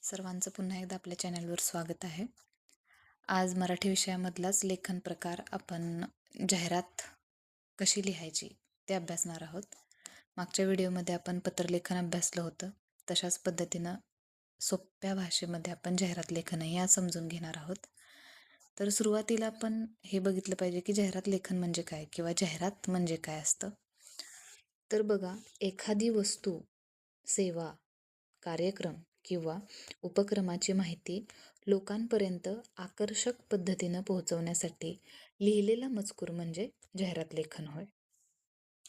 सर्वांचं पुन्हा एकदा आपल्या चॅनलवर स्वागत आहे. आज मराठी विषयामधलाच लेखन प्रकार आपण जाहिरात कशी लिहायची ते अभ्यासणार आहोत. मागच्या व्हिडिओमध्ये आपण पत्रलेखन अभ्यासलं होतं. तशाच पद्धतीनं सोप्या भाषेमध्ये आपण जाहिरात लेखनही आज समजून घेणार आहोत. तर सुरुवातीला आपण हे बघितलं पाहिजे की जाहिरात लेखन म्हणजे काय किंवा जाहिरात म्हणजे काय असतं. तर बघा, एखादी वस्तू, सेवा, कार्यक्रम किंवा उपक्रमाची माहिती लोकांपर्यंत आकर्षक पद्धतीनं पोहोचवण्यासाठी लिहिलेला मजकूर म्हणजे जाहिरात लेखन होय.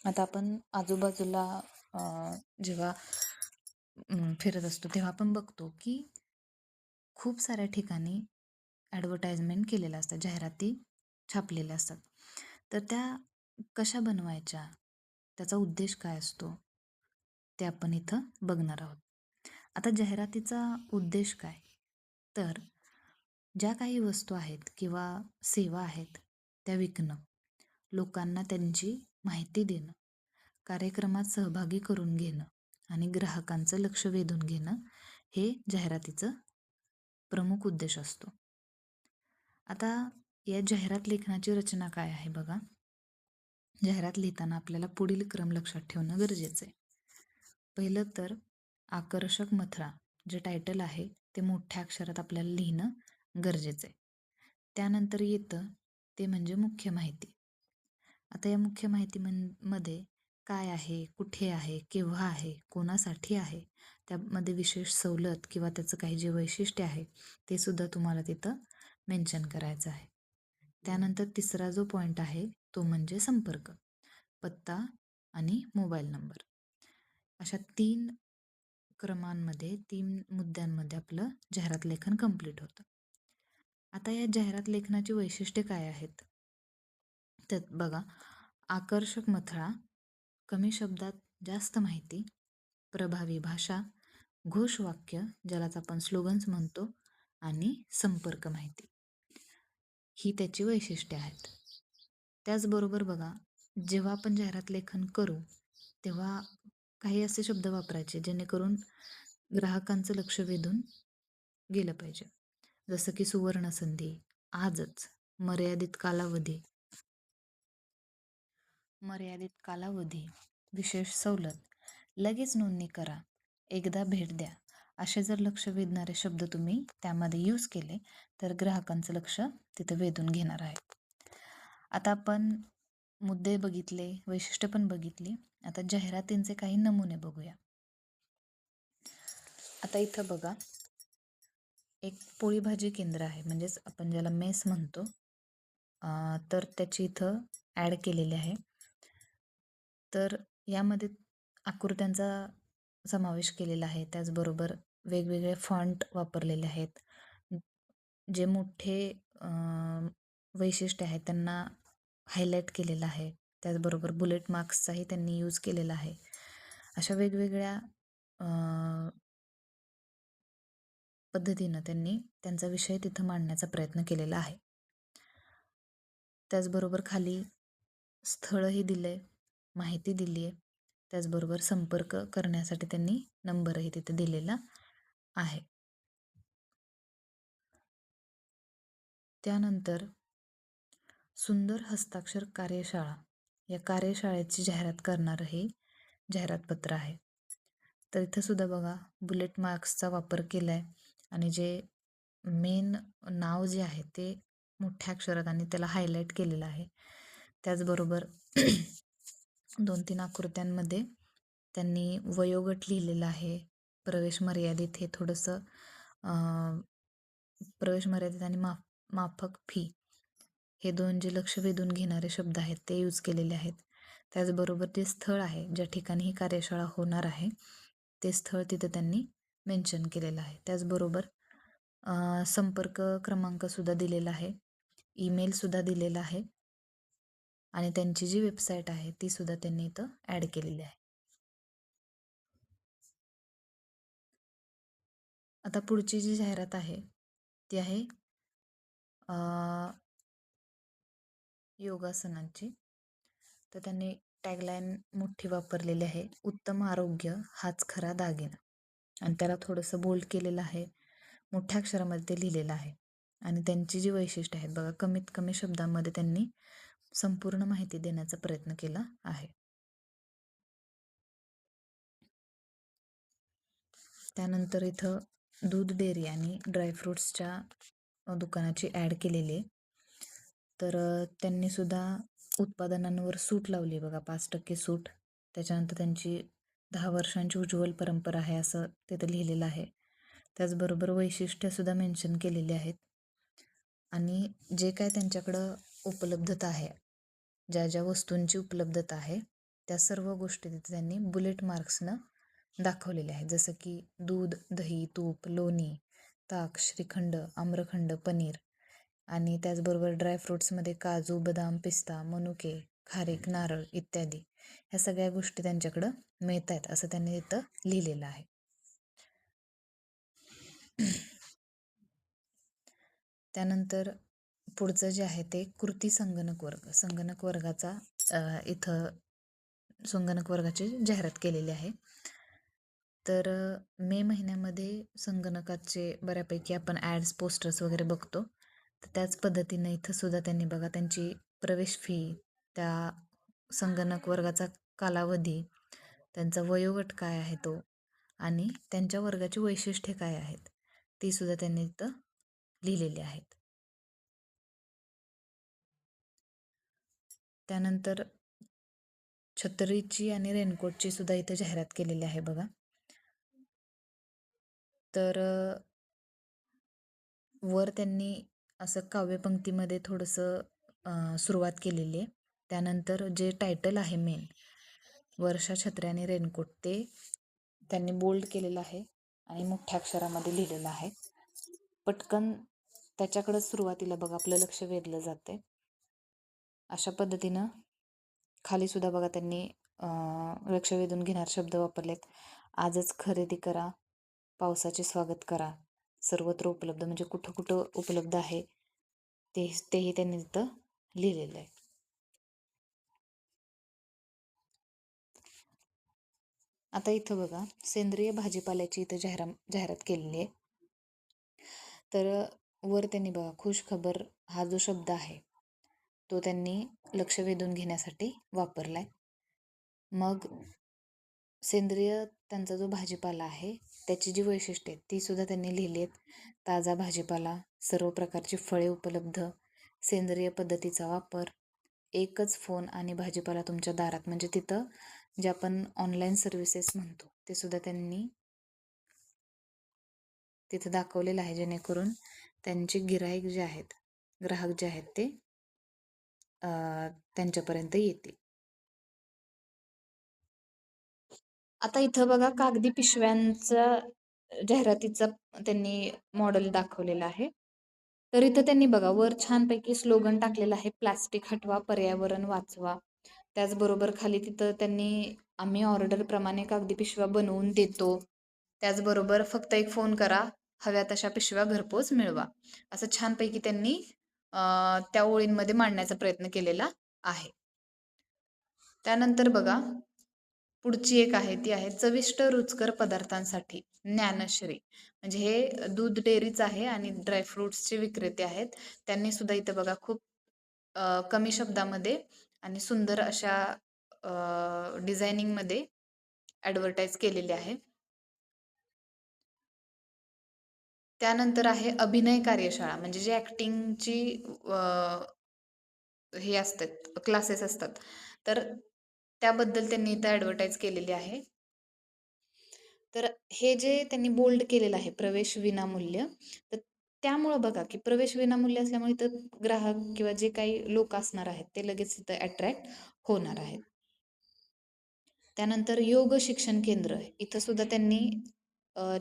आता आपण आजूबाजूला जेव्हा फिरत असतो तेव्हा आपण बघतो की खूप साऱ्या ठिकाणी ॲडव्हर्टाइजमेंट केलेल्या असतात, जाहिराती छापलेल्या असतात. तर त्या कशा बनवायच्या, त्याचा उद्देश काय असतो ते आपण इथं बघणार आहोत. आता जाहिरातीचा उद्देश काय? तर ज्या काही वस्तू आहेत किंवा सेवा आहेत त्या विकणं, लोकांना त्यांची माहिती देणं, कार्यक्रमात सहभागी करून घेणं आणि ग्राहकांचं लक्ष वेधून घेणं हे जाहिरातीचं प्रमुख उद्देश असतो. आता या जाहिरात लेखनाची रचना काय आहे बघा. जाहिरात लिहिताना आपल्याला पुढील क्रम लक्षात ठेवणं गरजेचं आहे. पहिलं तर आकर्षक मथळा, जे टायटल आहे ते मोठ्या अक्षरात आपल्याला लिहिणं गरजेचं आहे. त्यानंतर येतं ते म्हणजे मुख्य माहिती. आता या मुख्य मध्ये काय आहे, कुठे आहे, केव्हा आहे, कोणासाठी आहे, त्यामध्ये विशेष सवलत किंवा त्याचं काही जे वैशिष्ट्य आहे ते सुद्धा तुम्हाला तिथं मेन्शन करायचं आहे. त्यानंतर तिसरा जो पॉईंट आहे तो म्हणजे संपर्क, पत्ता आणि मोबाईल नंबर. अशा 3 क्रमांमध्ये, 3 मुद्द्यांमध्ये आपलं जाहिरात लेखन कंप्लीट होतं. आता या जाहिरात लेखनाची वैशिष्ट्ये काय आहेत? त्यात बघा, आकर्षक मथळा, कमी शब्दात जास्त माहिती, प्रभावी भाषा, घोषवाक्य ज्यालाच आपण स्लोगन्स म्हणतो आणि संपर्क माहिती, ही त्याची वैशिष्ट्ये आहेत. त्याचबरोबर बघा, जेव्हा आपण जाहिरात लेखन करू तेव्हा काही असे शब्द वापरायचे जेणेकरून ग्राहकांचं लक्ष वेधून गेलं पाहिजे. जसं की सुवर्ण संधी, आजच, मर्यादित कालावधी, विशेष सवलत, लगेच नोंदणी करा, एकदा भेट द्या, असे जर लक्ष वेधणारे शब्द तुम्ही त्यामध्ये यूज केले तर ग्राहकांचं लक्ष तिथं वेधून घेणार आहे. आता आपण मुद्दे बघितले, वैशिष्ट्य पण बघितली. आता जाहिरातींचे काही नमुने बघूया. आता इथं बघा, एक पोळी भाजी केंद्र आहे, म्हणजेच आपण ज्याला मेस म्हणतो. तर त्याची इथं ॲड केलेली आहे. तर यामध्ये आकृत्यांचा समावेश केलेला आहे. त्याचबरोबर वेगवेगळे फॉन्ट वापरलेले आहेत. जे मोठे वैशिष्ट्य आहेत त्यांना हायलाईट केलेलं आहे. त्याचबरोबर बुलेट मार्क्सचाही त्यांनी यूज केलेला आहे. अशा वेगवेगळ्या पद्धतीनं त्यांनी त्यांचा विषय तिथं मांडण्याचा प्रयत्न केलेला आहे. त्याचबरोबर खाली स्थळही दिले, माहिती दिली आहे. त्याचबरोबर संपर्क करण्यासाठी त्यांनी नंबरही तिथे दिलेला आहे. त्यानंतर सुंदर हस्ताक्षर कार्यशाळा, या कार्यशाळेची जाहिरात करणारं हे जाहिरातपत्र आहे. तर इथं सुद्धा बघा, बुलेट मार्क्सचा वापर केला आहे आणि जे मेन नाव जे आहे ते मोठ्या अक्षरात आणि त्याला हायलाईट केलेलं आहे. त्याचबरोबर 2-3 आकृत्यांमध्ये त्यांनी वयोगट लिहिलेलं आहे. प्रवेश मर्यादित, हे थोडंसं प्रवेश मर्यादित आणि माफक फी, हे 2 जे लक्ष वेधून घेणारे शब्द आहेत ते यूज केलेले आहेत. त्याचबरोबर ते स्थळ आहे, ज्या ठिकाणी ही कार्यशाळा होणार आहे ते स्थळ तिथं त्यांनी मेन्शन केलेलं आहे. त्याचबरोबर संपर्क क्रमांकसुद्धा दिलेला आहे, ईमेलसुद्धा दिलेला आहे आणि त्यांची जी वेबसाईट आहे ती सुद्धा त्यांनी इथं ॲड केलेली आहे. आता पुढची जी जाहिरात आहे ती आहे योगासनांची. तर त्यांनी टॅगलाईन मोठी वापरलेली आहे, उत्तम आरोग्य हाच खरा दागिना, आणि त्याला थोडंसं बोल्ड केलेलं आहे. मोठ्या अक्षरामध्ये ते लिहिलेलं आहे. आणि त्यांची जी वैशिष्ट्य आहेत बघा, कमीत कमी शब्दांमध्ये त्यांनी संपूर्ण माहिती देण्याचा प्रयत्न केला आहे. त्यानंतर इथं दूध डेअरी आणि ड्रायफ्रूट्सच्या दुकानाची ॲड केलेली आहे. तर त्यांनी सुद्धा उत्पादनांवर सूट लावली बघा, 5% सूट. त्याच्यानंतर त्यांची 10 वर्षांची उज्ज्वल परंपरा आहे असं तिथं लिहिलेलं आहे. त्याचबरोबर वैशिष्ट्यसुद्धा मेन्शन केलेली आहेत. आणि जे काय त्यांच्याकडं उपलब्धता आहे, ज्या ज्या वस्तूंची उपलब्धता आहे, त्या सर्व गोष्टी तिथे त्यांनी बुलेट मार्क्सनं दाखवलेल्या आहेत. जसं की दूध, दही, तूप, लोणी, ताक, श्रीखंड, आम्रखंड, पनीर आणि त्याचबरोबर ड्रायफ्रूट्समध्ये काजू, बदाम, पिस्ता, मनुके, खारीक, नारळ इत्यादी ह्या सगळ्या गोष्टी त्यांच्याकडं मिळत आहेत असं त्यांनी तिथं लिहिलेलं आहे. त्यानंतर पुढचं जे आहे ते कृती संगणक वर्ग. संगणक वर्गाचा इथं संगणक वर्गाची जाहिरात केलेली आहे. तर मे महिन्यामध्ये संगणकाचे बऱ्यापैकी आपण ॲड्स, पोस्टर्स वगैरे बघतो. तर त्याच पद्धतीने इथं सुद्धा त्यांनी बघा त्यांची प्रवेश फी, त्या संगणक वर्गाचा कालावधी, त्यांचा वयोगट काय आहे तो आणि त्यांच्या वर्गाची वैशिष्ट्ये काय आहेत ती सुद्धा त्यांनी इथं लिहिलेली आहेत. त्यानंतर छत्रीची आणि रेनकोटची सुद्धा इथं जाहिरात केलेली आहे बघा. तर वर त्यांनी असं काव्यपंक्तीमध्ये थोडंसं सुरुवात केलेली आहे. त्यानंतर जे टायटल आहे मेन, वर्षा छत्री आणि रेनकोट, ते त्यांनी बोल्ड केलेलं आहे आणि मोठ्या अक्षरामध्ये लिहिलेलं आहे. पटकन त्याच्याकडं सुरुवातीला बघा आपलं लक्ष वेधलं जाते. अशा पद्धतीनं खाली सुद्धा बघा त्यांनी लक्ष वेधून घेणारे शब्द वापरलेत. आजच खरेदी करा, पावसाचे स्वागत करा, सर्वत्र उपलब्ध, म्हणजे कुठं कुठं उपलब्ध आहे तेही त्यांनी तिथं लिहिलेलं आहे. आता इथं बघा सेंद्रिय भाजीपाल्याची इथं जाहिरात केलेली आहे. तर वर त्यांनी बघा खुश खबर हा जो शब्द आहे तो त्यांनी लक्ष वेधून घेण्यासाठी वापरलाय. मग सेंद्रिय त्यांचा जो भाजीपाला आहे त्याची जी वैशिष्ट्ये आहेत ती सुद्धा त्यांनी लिहिली आहेत. ताजा भाजीपाला, सर्व प्रकारची फळे उपलब्ध, सेंद्रिय पद्धतीचा वापर, एकच फोन आणि भाजीपाला तुमच्या दारात, म्हणजे तिथं जे आपण ऑनलाईन सर्व्हिसेस म्हणतो ते सुद्धा त्यांनी तिथं दाखवलेलं आहे, जेणेकरून त्यांचे गिराईक जे आहेत, ग्राहक जे आहेत ते त्यांच्यापर्यंत येतील. आता इथं बघा कागदी पिशव्यांचा जाहिरातीचा त्यांनी मॉडेल दाखवलेला आहे. तर इथं त्यांनी बघा वर छानपैकी स्लोगन टाकलेलं आहे, प्लास्टिक हटवा, पर्यावरण वाचवा. त्याचबरोबर खाली तिथं त्यांनी आम्ही ऑर्डर प्रमाणे कागदी पिशव्या बनवून देतो. त्याचबरोबर फक्त एक फोन करा, हव्या तशा पिशव्या घरपोच मिळवा. असं छानपैकी त्यांनी त्या ओळींमध्ये मांडण्याचा प्रयत्न केलेला आहे. त्यानंतर बघा पुढची एक आहे ती आहे चविष्ट रुचकर पदार्थांसाठी ज्ञानश्री. म्हणजे हे दूध डेअरीच आहे आणि ड्रायफ्रुट्सचे विक्रेते आहेत. त्यांनी सुद्धा इथं बघा खूप कमी शब्दामध्ये आणि सुंदर अशा डिझायनिंगमध्ये ॲडव्हर्टाईज केलेली आहे. त्यानंतर आहे अभिनय कार्यशाळा, म्हणजे जे ॲक्टिंगची हे असतात, क्लासेस असतात, तर त्याबद्दल त्यांनी इथं ॲडव्हर्टाईज केलेली आहे. तर हे जे त्यांनी बोल्ड केलेलं आहे प्रवेश विनामूल्य, तर त्यामुळं बघा की प्रवेश विनामूल्य असल्यामुळे इथं ग्राहक किंवा जे काही लोक असणार आहेत ते लगेच इथं अट्रॅक्ट होणार आहेत. त्यानंतर योग शिक्षण केंद्र, इथं सुद्धा त्यांनी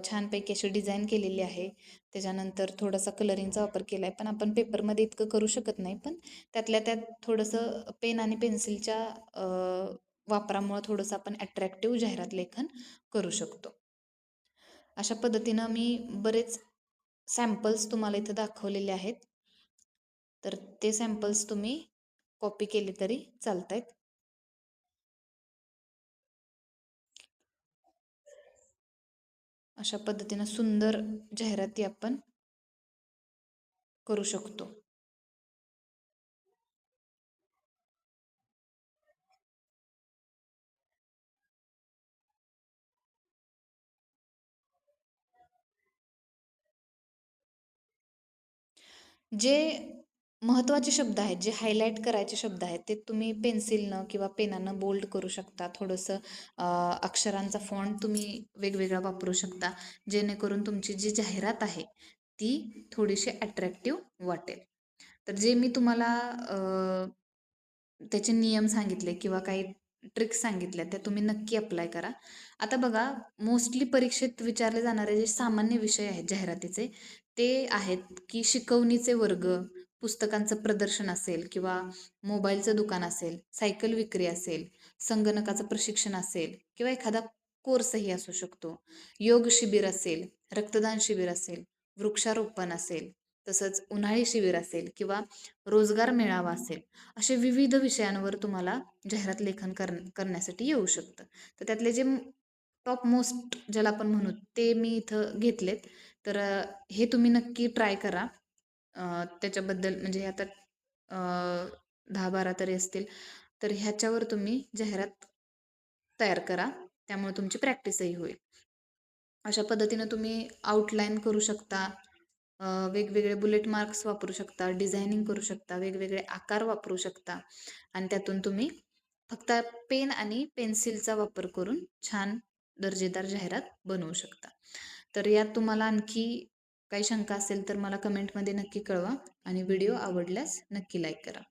छानपैकी अशी डिझाईन केलेली आहे. त्याच्यानंतर थोडासा कलरिंगचा वापर केला आहे, पण आपण पेपरमध्ये इतकं करू शकत नाही. पण त्यातल्या त्यात थोडंसं पेन आणि पेन्सिलच्या वापरामुळं थोडंसं आपण अट्रॅक्टिव्ह जाहिरात लेखन करू शकतो. अशा पद्धतीनं मी बरेच सॅम्पल्स तुम्हाला इथं दाखवलेले आहेत. तर ते सॅम्पल्स तुम्ही कॉपी केले तरी चालतायत. अशा पद्धतीनं सुंदर जाहिराती आपण करू शकतो. जे महत्त्वाचे शब्द आहेत, जे हायलाइट करायचे शब्द आहेत, ते तुम्ही पेन्सिलनं किंवा पेनानं बोल्ड करू शकता. थोडंसं अक्षरांचा फॉन्ट तुम्ही वेगवेगळा वापरू शकता, जेणेकरून तुमची जी जाहिरात आहे, ती थोडीशी अट्रॅक्टिव्ह वाटेल. तर जे मी तुम्हाला त्याचे नियम सांगितले किंवा काही ट्रिक्स सांगितल्या, त्या तुम्ही नक्की अप्लाय करा. आता बघा, मोस्टली परीक्षेत विचारले जाणारे जे सामान्य विषय आहेत जाहिरातीचे, ते आहेत की शिकवणीचे वर्ग, पुस्तकांचं प्रदर्शन असेल किंवा मोबाईलचं दुकान असेल, सायकल विक्री असेल, संगणकाचं प्रशिक्षण असेल किंवा एखादा कोर्सही असू शकतो. योग शिबिर असेल, रक्तदान शिबिर असेल, वृक्षारोपण असेल, तसंच उन्हाळी शिबिर असेल किंवा रोजगार मेळावा असेल. असे विविध विषयांवर तुम्हाला जाहिरात लेखन करण्यासाठी येऊ शकतं. तर त्यातले जे टॉप मोस्ट ज्याला आपण म्हणू, ते मी इथं घेतलेत. तर हे तुम्ही नक्की ट्राय करा. त्याच्याबद्दल म्हणजे हे आता 10-12 तरी असतील. तर ह्याच्यावर तुम्ही जाहिरात तयार करा. त्यामुळे तुमची प्रॅक्टिसही होईल. अशा पद्धतीनं तुम्ही आउटलाईन करू शकता. वेगवेगळे बुलेट मार्क्स वापरू शकता, डिझायनिंग करू शकता, वेगवेगळे आकार वापरू शकता आणि त्यातून तुम्ही फक्त पेन आणि पेन्सिलचा वापर करून छान दर्जेदार जाहिरात बनवू शकता. तर यात तुम्हाला आणखी काही शंका असेल तर मला कमेंटमध्ये नक्की कळवा आणि व्हिडिओ आवडल्यास नक्की लाईक करा.